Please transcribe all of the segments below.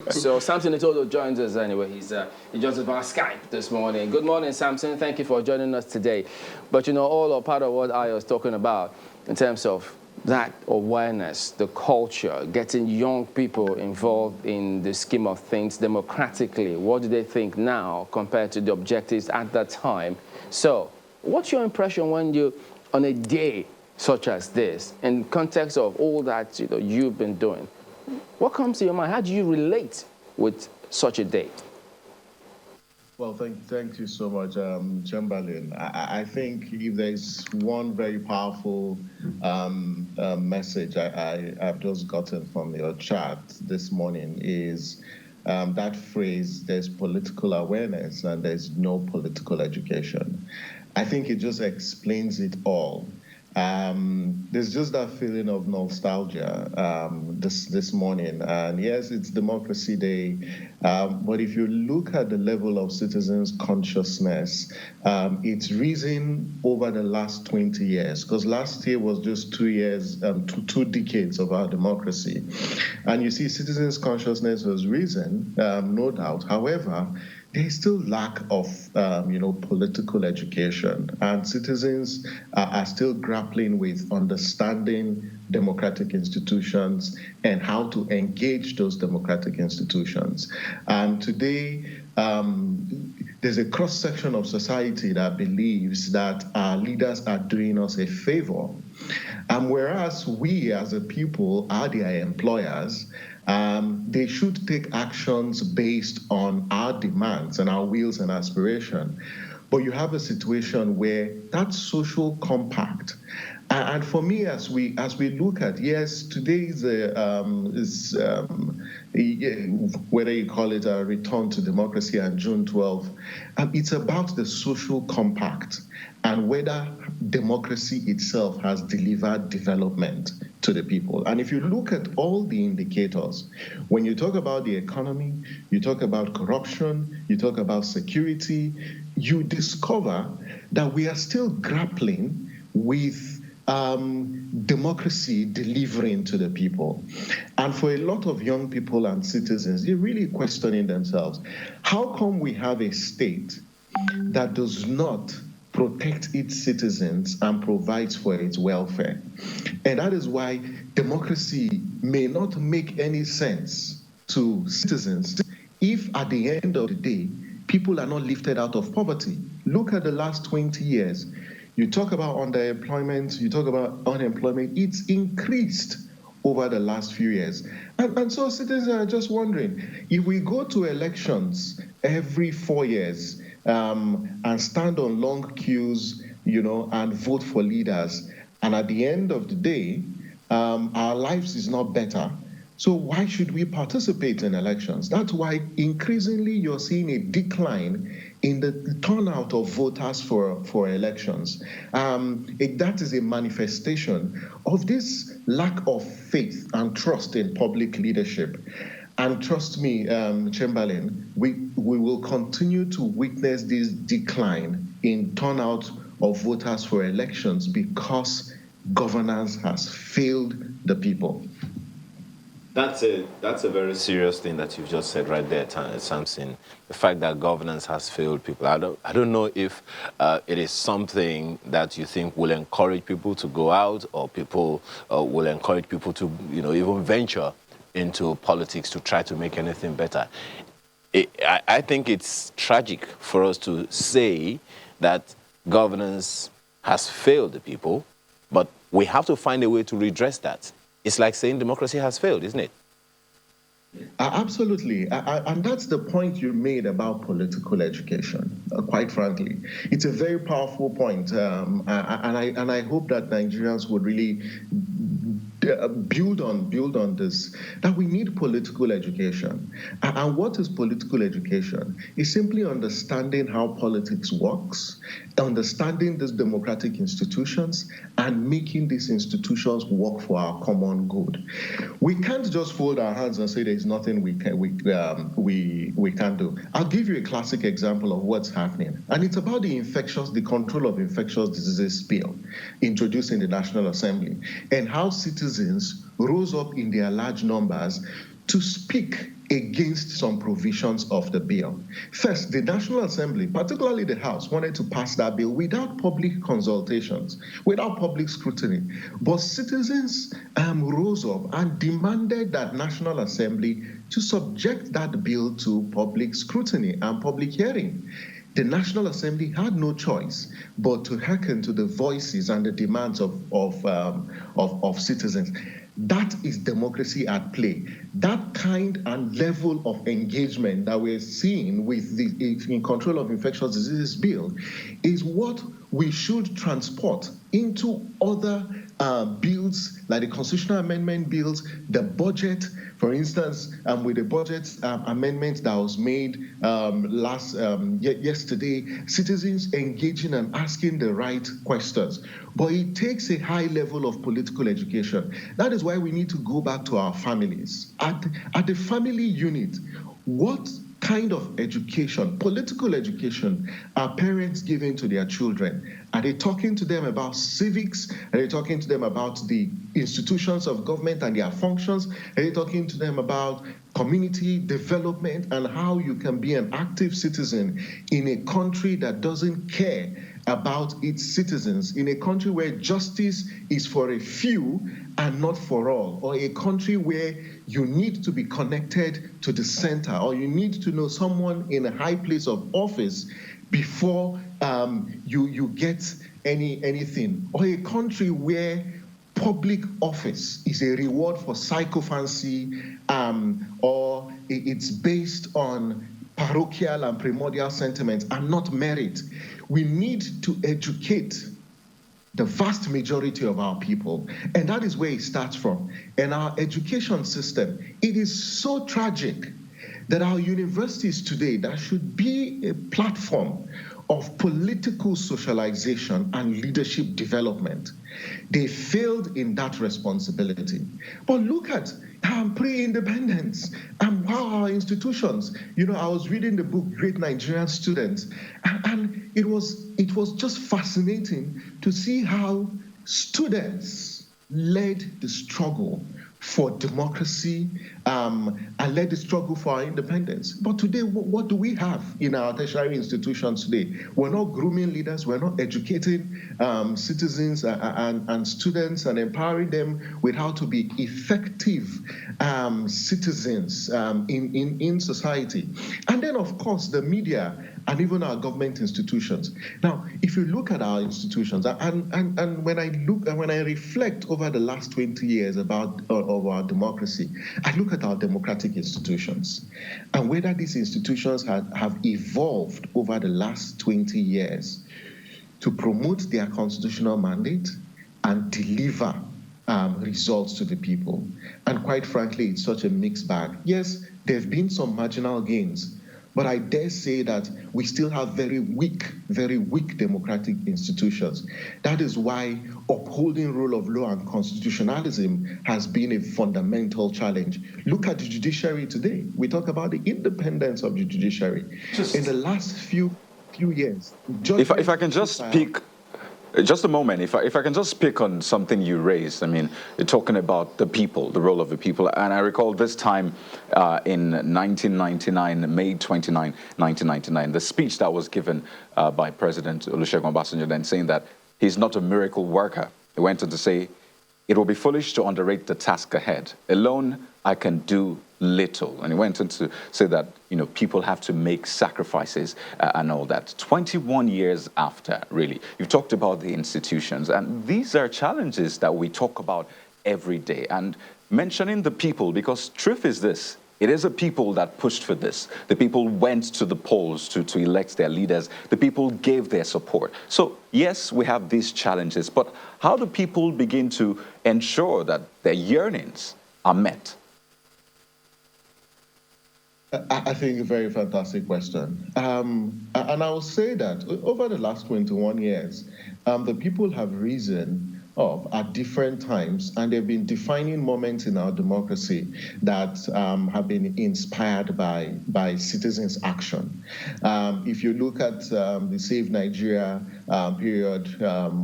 So Samson Etodo joins us anyway. He joins us via Skype this morning. Good morning, Samson. Thank you for joining us today. But you know, all or part of what I was talking about in terms of that awareness, the culture, getting young people involved in the scheme of things democratically. What do they think now compared to the objectives at that time? So what's your impression when you, on a day such as this, in context of all that you've been doing, what comes to your mind? How do you relate with such a day? Well, thank you so much, Chamberlain. I think if there's one very powerful message I've just gotten from your chat this morning is that phrase, there's political awareness and there's no political education. I think it just explains it all. There's just that feeling of nostalgia this morning. And yes, it's Democracy Day. But if you look at the level of citizens' consciousness, it's risen over the last 20 years, because last year was just 2 years, two decades of our democracy. And you see, citizens' consciousness has risen, no doubt. However, there's still lack of, political education, and citizens are still grappling with understanding democratic institutions and how to engage those democratic institutions. And today, there's a cross-section of society that believes that our leaders are doing us a favor. And whereas we as a people are their employers, they should take actions based on our demands and our wills and aspiration. But you have a situation where that social compact, and for me, as we look at, yes, today is whether you call it a return to democracy and June 12th, it's about the social compact and whether democracy itself has delivered development to the people. And if you look at all the indicators, when you talk about the economy, you talk about corruption, you talk about security, you discover that we are still grappling with democracy delivering to the people. And for a lot of young people and citizens, they're really questioning themselves. How come we have a state that does not protect its citizens and provides for its welfare? And that is why democracy may not make any sense to citizens if at the end of the day, people are not lifted out of poverty. Look at the last 20 years. You talk about underemployment, you talk about unemployment, it's increased over the last few years. And so citizens are just wondering, if we go to elections every 4 years and stand on long queues, and vote for leaders, and at the end of the day, our lives is not better, so why should we participate in elections? That's why increasingly you're seeing a decline in the turnout of voters for elections. That is a manifestation of this lack of faith and trust in public leadership. And trust me, Chamberlain, we will continue to witness this decline in turnout of voters for elections because governance has failed the people. That's a very serious thing that you've just said right there, Samson. The fact that governance has failed people. I don't know if it is something that you think will encourage people to go out, or people will encourage people to even venture into politics to try to make anything better. I think it's tragic for us to say that governance has failed the people, but we have to find a way to redress that. It's like saying democracy has failed, isn't it? Absolutely. And that's the point you made about political education, quite frankly. It's a very powerful point. And I hope that Nigerians would really build on this, that we need political education. And what is political education? It's simply understanding how politics works, understanding these democratic institutions, and making these institutions work for our common good. We can't just fold our hands and say there's nothing we can do. I'll give you a classic example of what's happening, and it's about the control of infectious diseases bill introduced in the National Assembly, and how citizens rose up in their large numbers to speak against some provisions of the bill. First, the National Assembly, particularly the House, wanted to pass that bill without public consultations, without public scrutiny. But citizens rose up and demanded that National Assembly to subject that bill to public scrutiny and public hearing. The National Assembly had no choice but to hearken to the voices and the demands of citizens. That is democracy at play. That kind and level of engagement that we're seeing with the in control of infectious diseases bill is what we should transport into other bills, like the constitutional amendment bills, the budget. For instance, with the budget amendment that was made yesterday, citizens engaging and asking the right questions. But it takes a high level of political education. That is why we need to go back to our families. At the family unit, what kind of education, political education, are parents giving to their children? Are they talking to them about civics? Are they talking to them about the institutions of government and their functions? Are they talking to them about community development and how you can be an active citizen in a country that doesn't care about its citizens, in a country where justice is for a few and not for all, or a country where you need to be connected to the center, or you need to know someone in a high place of office before you get anything, or a country where public office is a reward for sycophancy, or it's based on parochial and primordial sentiments and not merit. We need to educate the vast majority of our people, and that is where it starts from. And our education system, it is so tragic that our universities today, that should be a platform of political socialization and leadership development, they failed in that responsibility. But look at pre-independence and how our institutions, I was reading the book Great Nigerian Students, and it was just fascinating to see how students led the struggle for democracy and led the struggle for our independence. But today, what do we have in our tertiary institutions today? We're not grooming leaders, we're not educating citizens and students and empowering them with how to be effective citizens in society. And then, of course, the media and even our government institutions. Now, if you look at our institutions, and when I reflect over the last 20 years of our democracy, I look at our democratic institutions and whether these institutions have evolved over the last 20 years to promote their constitutional mandate and deliver results to the people. And quite frankly, it's such a mixed bag. Yes, there have been some marginal gains, but I dare say that we still have very weak democratic institutions. That is why upholding rule of law and constitutionalism has been a fundamental challenge. Look at the judiciary today. We talk about the independence of the judiciary. In the last few years, if I can just speak. Just a moment, if I can just pick on something you raised. I mean, you're talking about the people, the role of the people. And I recall this time in 1999, May 29, 1999, the speech that was given by President Olusegun Obasanjo, then saying that he's not a miracle worker. He went on to say, "It will be foolish to underrate the task ahead. Alone, I can do little." And he went on to say that, people have to make sacrifices and all that. 21 years after, really, you've talked about the institutions, and these are challenges that we talk about every day. And mentioning the people, because truth is this, it is a people that pushed for this. The people went to the polls to elect their leaders. The people gave their support. So yes, we have these challenges, but how do people begin to ensure that their yearnings are met? I think a very fantastic question. And I will say that over the last 21 years, the people have risen up at different times, and there have been defining moments in our democracy that have been inspired by citizens' action. If you look at the Save Nigeria period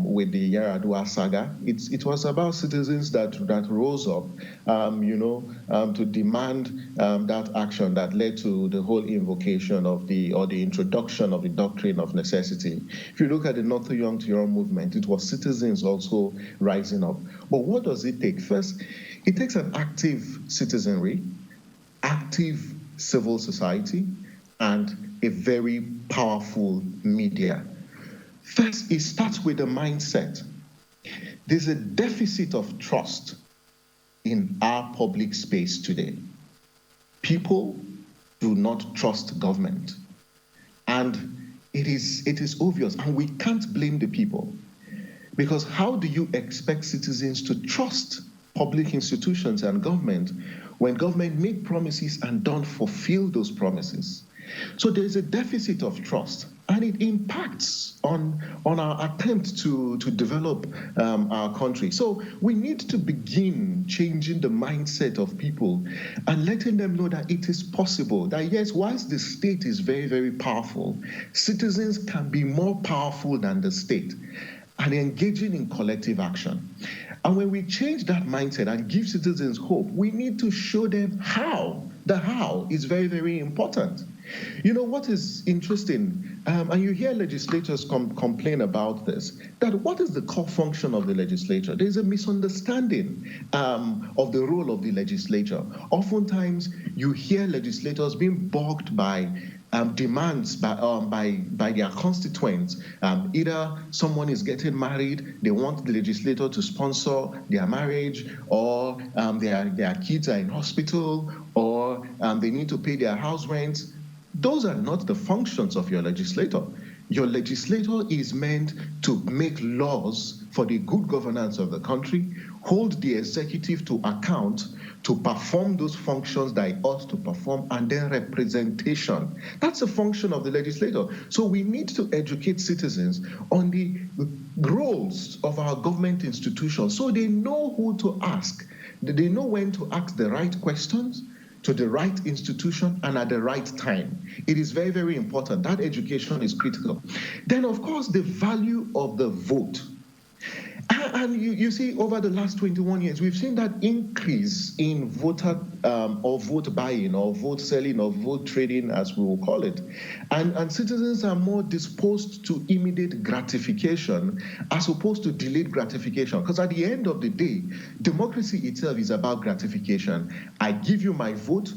with the Yaradua saga, it was about citizens that rose up, to demand that action that led to the whole invocation of the introduction of the doctrine of necessity. If you look at the Not Too Young to Your Movement, it was citizens also rising up. But what does it take? First, it takes an active citizenry, active civil society, and a very powerful media. First, it starts with the mindset. There's a deficit of trust in our public space today. People do not trust government. And it is obvious, and we can't blame the people. Because how do you expect citizens to trust public institutions and government when government make promises and don't fulfill those promises? So there's a deficit of trust, and it impacts on our attempt to develop our country. So we need to begin changing the mindset of people and letting them know that it is possible, that yes, whilst the state is very, very powerful, citizens can be more powerful than the state, and engaging in collective action. And when we change that mindset and give citizens hope, we need to show them how. The how is very, very important. You know what is interesting, and you hear legislators complain about this, that what is the core function of the legislature? There's a misunderstanding of the role of the legislature. Oftentimes, you hear legislators being bogged by demands by their constituents. Either someone is getting married, they want the legislator to sponsor their marriage, or their kids are in hospital, or they need to pay their house rent. Those are not the functions of your legislator. Your legislator is meant to make laws for the good governance of the country, hold the executive to account, to perform those functions that it ought to perform, and then representation. That's a function of the legislator. So we need to educate citizens on the roles of our government institutions so they know who to ask. They know when to ask the right questions to the right institution and at the right time. It is very, very important. That education is critical. Then, of course, the value of the vote. And you see, over the last 21 years, we've seen that increase in voter or vote buying or vote selling or vote trading, as we will call it. And citizens are more disposed to immediate gratification as opposed to delayed gratification. Because at the end of the day, democracy itself is about gratification. I give you my vote.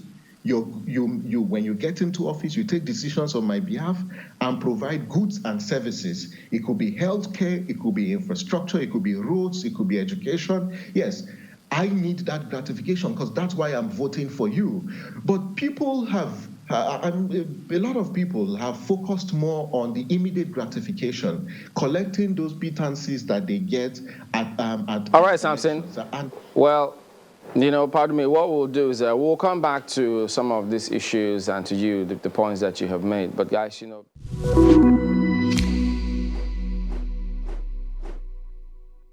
When you get into office, you take decisions on my behalf and provide goods and services. It could be healthcare, it could be infrastructure, it could be roads, it could be education. Yes, I need that gratification because that's why I'm voting for you. But people have, a lot of people have focused more on the immediate gratification, collecting those pittances that they get at all right, Samson. Well, pardon me, what we'll do is we'll come back to some of these issues and to you, the points that you have made. But guys,